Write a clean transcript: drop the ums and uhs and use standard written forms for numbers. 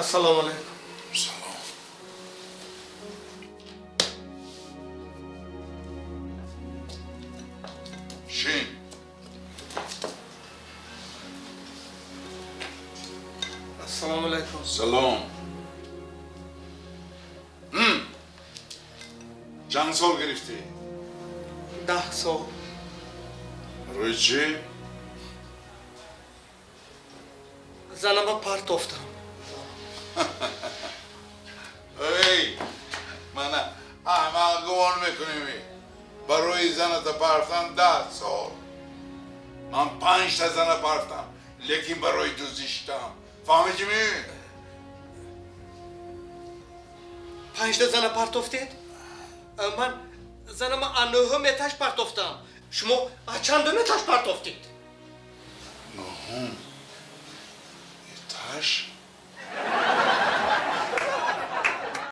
assalomu alaykum. Salom. Shin. Assalomu alaykum. Salom. چند سال گرفتی؟ 10 سال. روی چی؟ زنم پرت افتم. ای من احمق گمان میکنی برای زنت پرتم 10 سال من 5 تا زن پرتم لیکن برای تو زیشتم فهمیدی می؟ 5 تا زن پرت افتید؟ من زنم انوهم اتش پرت افتم. شما چند متاش پرت افتید؟ نهم